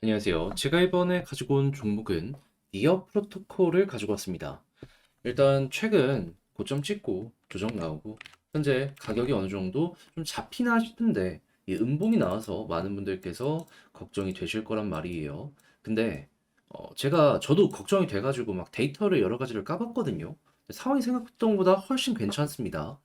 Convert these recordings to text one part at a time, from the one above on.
안녕하세요. 제가 이번에 가지고 온 종목은 니어 프로토콜을 가지고 왔습니다. 일단 최근 고점 찍고 조정 나오고 현재 가격이 어느 정도 좀 잡히나 싶은데 이 음봉이 나와서 많은 분들께서 걱정이 되실 거란 말이에요. 근데 저도 걱정이 돼가지고 막 데이터를 여러 가지를 까봤거든요. 상황이 생각했던 것보다 훨씬 괜찮습니다.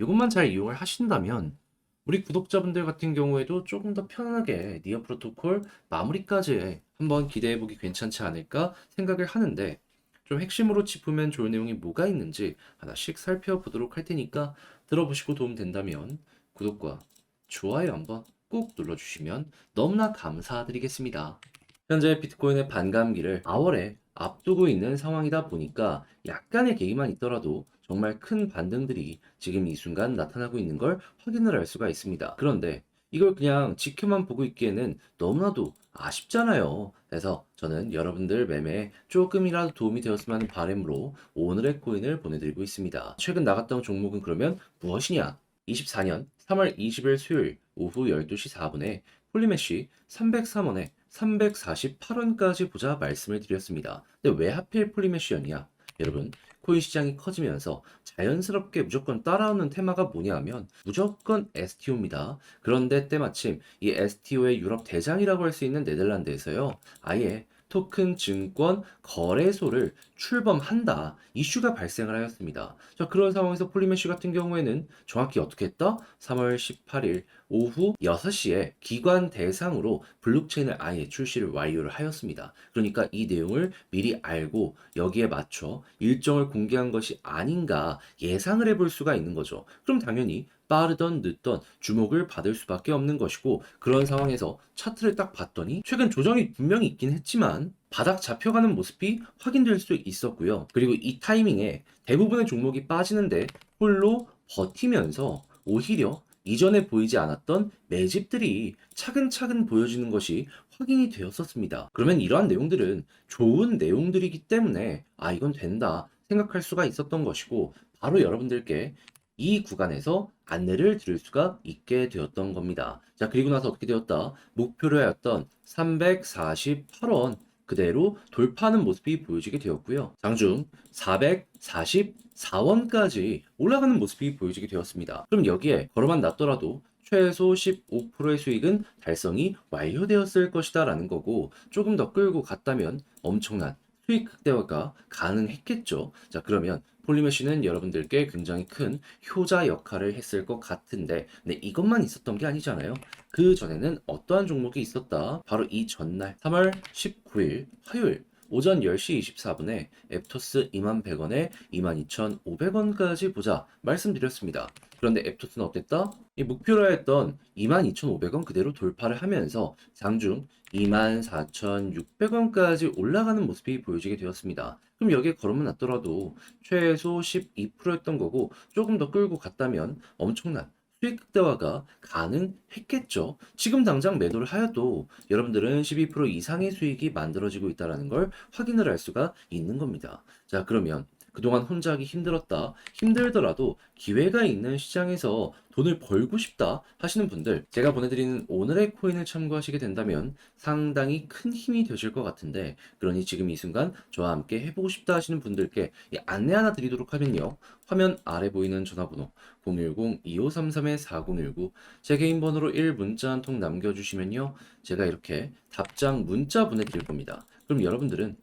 이것만 잘 이용을 하신다면 우리 구독자분들 같은 경우에도 조금 더 편안하게 니어 프로토콜 마무리까지 한번 기대해보기 괜찮지 않을까 생각을 하는데 좀 핵심으로 짚으면 좋을 내용이 뭐가 있는지 하나씩 살펴보도록 할 테니까 들어보시고 도움 된다면 구독과 좋아요 한번 꾹 눌러주시면 너무나 감사드리겠습니다. 현재 비트코인의 반감기를 4월에 앞두고 있는 상황이다 보니까 약간의 개기만 있더라도 정말 큰 반등들이 지금 이 순간 나타나고 있는 걸 확인을 할 수가 있습니다. 그런데 이걸 그냥 지켜만 보고 있기에는 너무나도 아쉽잖아요. 그래서 저는 여러분들 매매에 조금이라도 도움이 되었으면 하는 바람으로 오늘의 코인을 보내드리고 있습니다. 최근 나갔던 종목은 그러면 무엇이냐? 24년 3월 20일 수요일 오후 12시 4분에 폴리메쉬 303원에 348원까지 보자 말씀을 드렸습니다. 근데 왜 하필 폴리메쉬였냐? 여러분, 코인 시장이 커지면서 자연스럽게 무조건 따라오는 테마가 뭐냐 하면 무조건 STO입니다. 그런데 때마침 이 STO의 유럽 대장이라고 할 수 있는 네덜란드에서요. 아예 토큰 증권 거래소를 출범한다 이슈가 발생을 하였습니다. 자, 그런 상황에서 폴리메쉬 같은 경우에는 정확히 어떻게 했다? 3월 18일 오후 6시에 기관 대상으로 블록체인을 아예 출시를 완료를 하였습니다. 그러니까 이 내용을 미리 알고 여기에 맞춰 일정을 공개한 것이 아닌가 예상을 해볼 수가 있는 거죠. 그럼 당연히 빠르던 늦던 주목을 받을 수밖에 없는 것이고 그런 상황에서 차트를 딱 봤더니 최근 조정이 분명히 있긴 했지만 바닥 잡혀가는 모습이 확인될 수 있었고요. 그리고 이 타이밍에 대부분의 종목이 빠지는데 홀로 버티면서 오히려 이전에 보이지 않았던 매집들이 차근차근 보여지는 것이 확인이 되었었습니다. 그러면 이러한 내용들은 좋은 내용들이기 때문에 이건 된다 생각할 수가 있었던 것이고 바로 여러분들께 이 구간에서 안내를 드릴 수가 있게 되었던 겁니다. 자, 그리고 나서 어떻게 되었다? 목표로 하였던 348원 그대로 돌파하는 모습이 보여지게 되었고요. 장중 444원까지 올라가는 모습이 보여지게 되었습니다. 그럼 여기에 걸어만 놨더라도 최소 15%의 수익은 달성이 완료되었을 것이다 라는 거고 조금 더 끌고 갔다면 엄청난 수익 극대화가 가능했겠죠. 자, 그러면 폴리메쉬는 여러분들께 굉장히 큰 효자 역할을 했을 것 같은데, 근데 이것만 있었던 게 아니잖아요. 그 전에는 어떠한 종목이 있었다? 바로 이 전날 3월 19일 화요일 오전 10시 24분에 앱토스 2100원에 22,500원까지 보자 말씀드렸습니다. 그런데 앱토스는 어땠다? 이 목표로 했던 22,500원 그대로 돌파를 하면서 장중 24,600원까지 올라가는 모습이 보여지게 되었습니다. 그럼 여기에 걸으면 놨더라도 최소 12%였던 거고 조금 더 끌고 갔다면 엄청난 수익 극대화가 가능했겠죠. 지금 당장 매도를 하여도 여러분들은 12% 이상의 수익이 만들어지고 있다는 걸 확인을 할 수가 있는 겁니다. 자, 그러면 그동안 혼자 하기 힘들었다. 힘들더라도 기회가 있는 시장에서 돈을 벌고 싶다 하시는 분들, 제가 보내드리는 오늘의 코인을 참고하시게 된다면 상당히 큰 힘이 되실 것 같은데, 그러니 지금 이 순간 저와 함께 해보고 싶다 하시는 분들께 이 안내 하나 드리도록 하면요. 화면 아래 보이는 전화번호 010-2533-4019 제 개인 번호로 1 문자 한 통 남겨주시면요. 제가 이렇게 답장 문자 보내드릴 겁니다. 그럼 여러분들은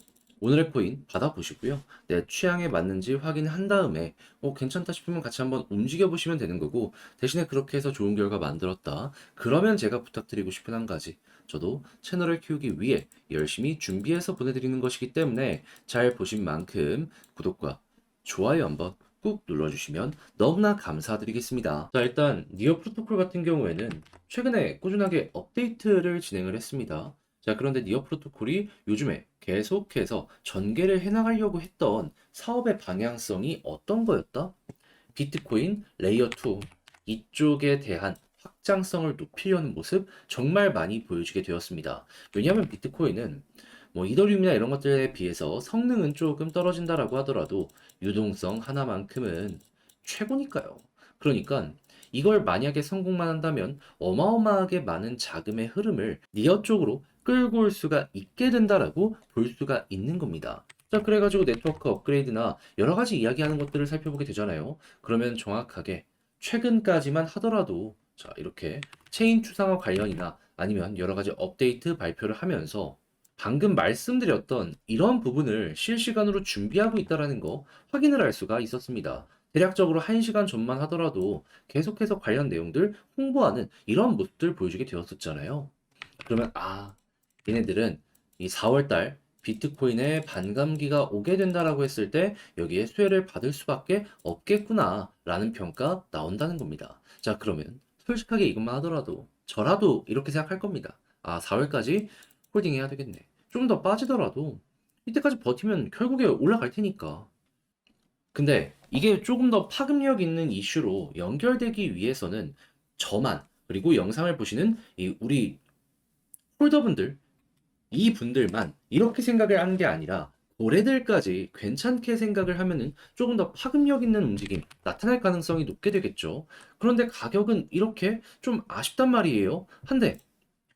오늘의 코인 받아보시고요. 내 취향에 맞는지 확인한 다음에 괜찮다 싶으면 같이 한번 움직여 보시면 되는 거고 대신에 그렇게 해서 좋은 결과 만들었다. 그러면 제가 부탁드리고 싶은 한 가지. 저도 채널을 키우기 위해 열심히 준비해서 보내드리는 것이기 때문에 잘 보신 만큼 구독과 좋아요 한번 꾹 눌러주시면 너무나 감사드리겠습니다. 자, 일단 니어 프로토콜 같은 경우에는 최근에 꾸준하게 업데이트를 진행을 했습니다. 자, 그런데 니어 프로토콜이 요즘에 계속해서 전개를 해나가려고 했던 사업의 방향성이 어떤 거였다? 비트코인 레이어 2 이쪽에 대한 확장성을 높이려는 모습 정말 많이 보여지게 되었습니다. 왜냐하면 비트코인은 뭐 이더리움이나 이런 것들에 비해서 성능은 조금 떨어진다라고 하더라도 유동성 하나만큼은 최고니까요. 그러니까 이걸 만약에 성공만 한다면 어마어마하게 많은 자금의 흐름을 니어 쪽으로 끌고 올 수가 있게 된다라고 볼 수가 있는 겁니다. 자, 그래가지고 네트워크 업그레이드나 여러 가지 이야기하는 것들을 살펴보게 되잖아요. 그러면 정확하게 최근까지만 하더라도 자, 이렇게 체인 추상화 관련이나 아니면 여러 가지 업데이트 발표를 하면서 방금 말씀드렸던 이런 부분을 실시간으로 준비하고 있다는 거 확인을 할 수가 있었습니다. 대략적으로 1시간 전만 하더라도 계속해서 관련 내용들 홍보하는 이런 모습들 보여주게 되었었잖아요. 그러면 얘네들은 이 4월 달 비트코인의 반감기가 오게 된다라고 했을 때 여기에 수혜를 받을 수밖에 없겠구나라는 평가 나온다는 겁니다. 자, 그러면 솔직하게 이것만 하더라도 저라도 이렇게 생각할 겁니다. 4월까지 홀딩 해야 되겠네. 좀 더 빠지더라도 이때까지 버티면 결국에 올라갈 테니까. 근데 이게 조금 더 파급력 있는 이슈로 연결되기 위해서는 저만 그리고 영상을 보시는 이 우리 홀더분들 이 분들만 이렇게 생각을 하는 게 아니라 고래들까지 괜찮게 생각을 하면은 조금 더 파급력 있는 움직임 나타날 가능성이 높게 되겠죠. 그런데 가격은 이렇게 좀 아쉽단 말이에요. 한데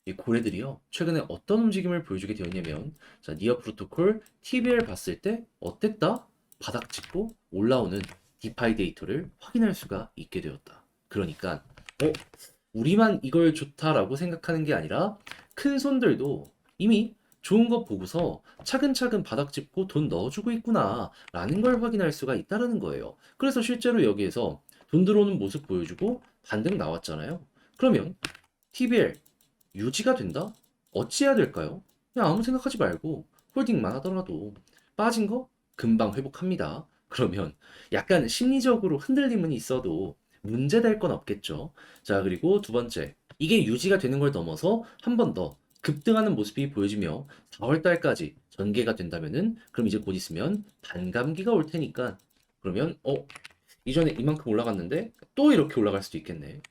이 고래들이요 최근에 어떤 움직임을 보여주게 되었냐면 자 니어 프로토콜 TBL 봤을 때 어땠다? 바닥 짚고 올라오는 디파이 데이터를 확인할 수가 있게 되었다. 그러니까 우리만 이걸 좋다라고 생각하는 게 아니라 큰 손들도 이미 좋은 거 보고서 차근차근 바닥 짚고 돈 넣어주고 있구나 라는 걸 확인할 수가 있다는 거예요. 그래서 실제로 여기에서 돈 들어오는 모습 보여주고 반등 나왔잖아요. 그러면 TBL 유지가 된다? 어찌해야 될까요? 그냥 아무 생각하지 말고 홀딩만 하더라도 빠진 거 금방 회복합니다. 그러면 약간 심리적으로 흔들림은 있어도 문제될 건 없겠죠. 자, 그리고 두 번째. 이게 유지가 되는 걸 넘어서 한 번 더 급등하는 모습이 보여지며 4월 달까지 전개가 된다면은 그럼 이제 곧 있으면 반감기가 올 테니까 그러면 이전에 이만큼 올라갔는데 또 이렇게 올라갈 수도 있겠네.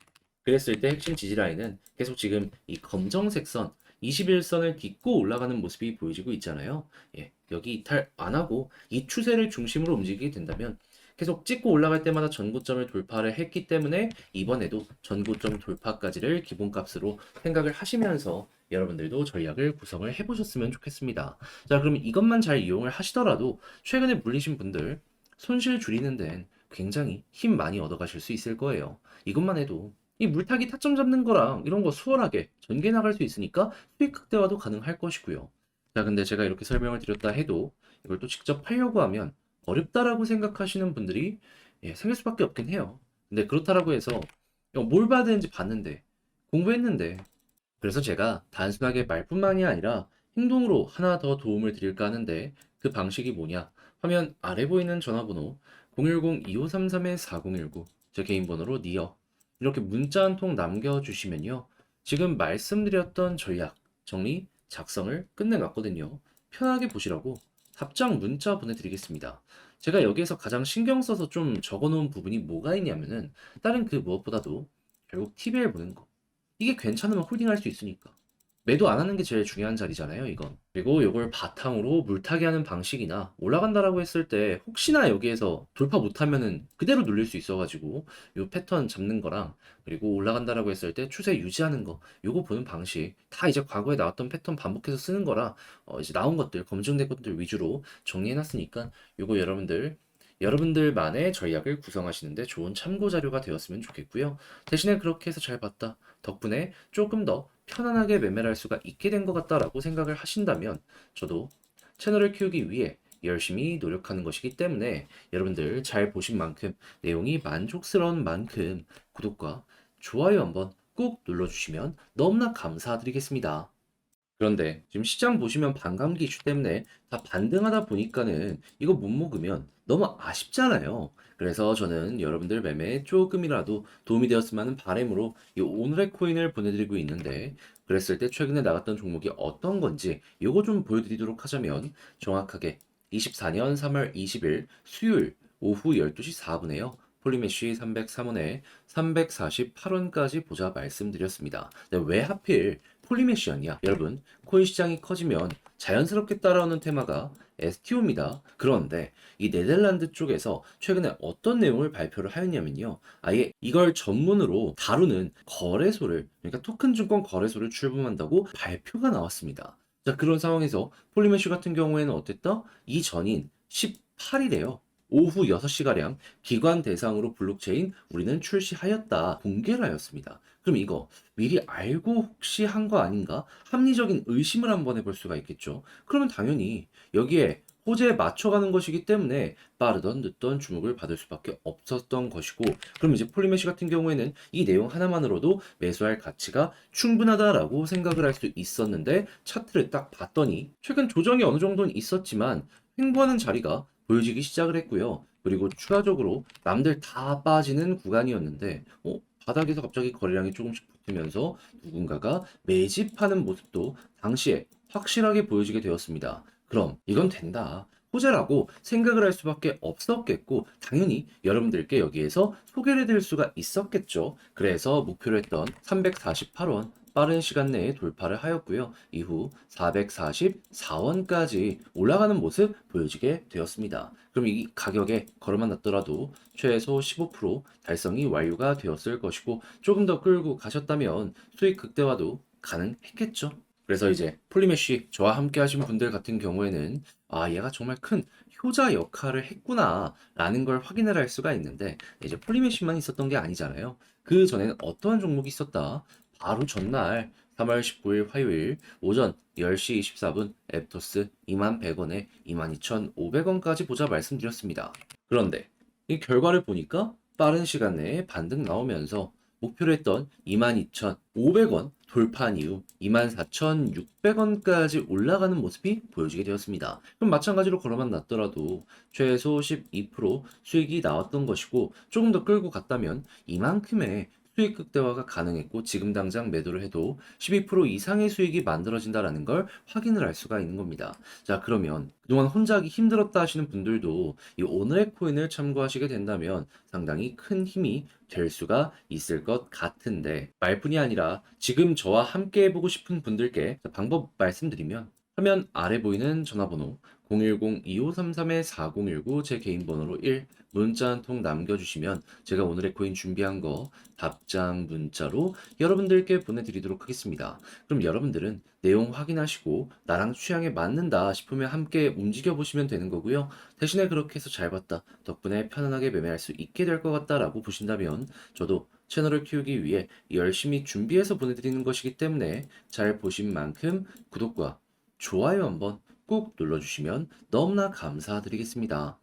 그랬을 때 핵심 지지 라인은 계속 지금 이 검정색 선 21선을 딛고 올라가는 모습이 보여지고 있잖아요. 예, 여기 이탈 안 하고 이 추세를 중심으로 움직이게 된다면 계속 찍고 올라갈 때마다 전고점을 돌파를 했기 때문에 이번에도 전고점 돌파까지를 기본값으로 생각을 하시면서 여러분들도 전략을 구성을 해보셨으면 좋겠습니다. 자, 그러면 이것만 잘 이용을 하시더라도 최근에 물리신 분들 손실 줄이는 데는 굉장히 힘 많이 얻어가실 수 있을 거예요. 이것만 해도 이 물타기 타점 잡는 거랑 이런 거 수월하게 전개 나갈 수 있으니까 수익 극대화도 가능할 것이고요. 자, 근데 제가 이렇게 설명을 드렸다 해도 이걸 또 직접 하려고 하면 어렵다라고 생각하시는 분들이 생길 수밖에 없긴 해요. 근데 그렇다라고 해서 뭘 봐야 되는지 봤는데 공부했는데 그래서 제가 단순하게 말뿐만이 아니라 행동으로 하나 더 도움을 드릴까 하는데 그 방식이 뭐냐? 화면 아래 보이는 전화번호 010-2533-4019 제 개인 번호로 니어 이렇게 문자 한 통 남겨주시면요. 지금 말씀드렸던 전략 정리 작성을 끝내놨거든요. 편하게 보시라고 답장 문자 보내드리겠습니다. 제가 여기에서 가장 신경 써서 좀 적어놓은 부분이 뭐가 있냐면은 다른 그 무엇보다도 결국 TBL 보는 거. 이게 괜찮으면 홀딩할 수 있으니까. 매도 안 하는 게 제일 중요한 자리잖아요, 이건. 그리고 이걸 바탕으로 물타기 하는 방식이나 올라간다라고 했을 때 혹시나 여기에서 돌파 못하면은 그대로 눌릴 수 있어가지고 요 패턴 잡는 거랑 그리고 올라간다라고 했을 때 추세 유지하는 거 요거 보는 방식 다 이제 과거에 나왔던 패턴 반복해서 쓰는 거라 이제 나온 것들 검증된 것들 위주로 정리해놨으니까 요거 여러분들만의 전략을 구성하시는데 좋은 참고 자료가 되었으면 좋겠고요. 대신에 그렇게 해서 잘 봤다. 덕분에 조금 더 편안하게 매매를 할 수가 있게 된 것 같다라고 생각을 하신다면 저도 채널을 키우기 위해 열심히 노력하는 것이기 때문에 여러분들 잘 보신 만큼 내용이 만족스러운 만큼 구독과 좋아요 한번 꾹 눌러주시면 너무나 감사드리겠습니다. 그런데 지금 시장 보시면 반감기 이슈 때문에 다 반등하다 보니까는 이거 못 먹으면 너무 아쉽잖아요. 그래서 저는 여러분들 매매에 조금이라도 도움이 되었으면 하는 바람으로 이 오늘의 코인을 보내드리고 있는데 그랬을 때 최근에 나갔던 종목이 어떤 건지 이거 좀 보여드리도록 하자면 정확하게 24년 3월 20일 수요일 오후 12시 4분에요. 폴리메쉬 303원에 348원까지 보자 말씀드렸습니다. 근데 왜 하필 폴리메쉬였냐? 여러분, 코인 시장이 커지면 자연스럽게 따라오는 테마가 STO입니다. 그런데 이 네덜란드 쪽에서 최근에 어떤 내용을 발표를 하였냐면요. 아예 이걸 전문으로 다루는 거래소를, 그러니까 토큰 증권 거래소를 출범한다고 발표가 나왔습니다. 자, 그런 상황에서 폴리메쉬 같은 경우에는 어땠다? 이 전인 18일에요. 오후 6시가량 기관 대상으로 블록체인 우리는 출시하였다 공개를 하였습니다. 그럼 이거 미리 알고 혹시 한 거 아닌가? 합리적인 의심을 한번 해볼 수가 있겠죠. 그러면 당연히 여기에 호재에 맞춰가는 것이기 때문에 빠르던 늦던 주목을 받을 수밖에 없었던 것이고, 그럼 이제 폴리메시 같은 경우에는 이 내용 하나만으로도 매수할 가치가 충분하다라고 생각을 할 수 있었는데, 차트를 딱 봤더니 최근 조정이 어느 정도는 있었지만 횡보하는 자리가 보여지기 시작을 했고요. 그리고 추가적으로 남들 다 빠지는 구간이었는데 바닥에서 갑자기 거래량이 조금씩 붙으면서 누군가가 매집하는 모습도 당시에 확실하게 보여지게 되었습니다. 그럼 이건 된다. 호재라고 생각을 할 수밖에 없었겠고, 당연히 여러분들께 여기에서 소개를 해드릴 수가 있었겠죠. 그래서 목표로 했던 348원 빠른 시간 내에 돌파를 하였고요. 이후 444원까지 올라가는 모습 보여지게 되었습니다. 그럼 이 가격에 걸어만 놨더라도 최소 15% 달성이 완료가 되었을 것이고, 조금 더 끌고 가셨다면 수익 극대화도 가능했겠죠. 그래서 이제 폴리메쉬 저와 함께 하신 분들 같은 경우에는 얘가 정말 큰 효자 역할을 했구나 라는 걸 확인을 할 수가 있는데, 이제 폴리메쉬만 있었던 게 아니잖아요. 그 전에는 어떠한 종목이 있었다? 바로 전날 3월 19일 화요일 오전 10시 24분 앱토스 21,100원에 22,500원까지 보자 말씀드렸습니다. 그런데 이 결과를 보니까 빠른 시간 내에 반등 나오면서 목표로 했던 22,500원 돌파한 이후 24,600원까지 올라가는 모습이 보여지게 되었습니다. 그럼 마찬가지로 걸어만 놨더라도 최소 12% 수익이 나왔던 것이고, 조금 더 끌고 갔다면 이만큼의 수익 극대화가 가능했고, 지금 당장 매도를 해도 12% 이상의 수익이 만들어진다라는 걸 확인을 할 수가 있는 겁니다. 자, 그러면 그동안 혼자 하기 힘들었다 하시는 분들도 이 오늘의 코인을 참고하시게 된다면 상당히 큰 힘이 될 수가 있을 것 같은데, 말뿐이 아니라 지금 저와 함께 해보고 싶은 분들께 방법 말씀드리면, 화면 아래 보이는 전화번호 010-2533-4019 제 개인 번호로 1 문자 한 통 남겨주시면 제가 오늘의 코인 준비한 거 답장 문자로 여러분들께 보내드리도록 하겠습니다. 그럼 여러분들은 내용 확인하시고 나랑 취향에 맞는다 싶으면 함께 움직여 보시면 되는 거고요. 대신에 그렇게 해서 잘 봤다, 덕분에 편안하게 매매할 수 있게 될 것 같다라고 보신다면 저도 채널을 키우기 위해 열심히 준비해서 보내드리는 것이기 때문에 잘 보신 만큼 구독과 좋아요 한번 꾹 눌러주시면 너무나 감사드리겠습니다.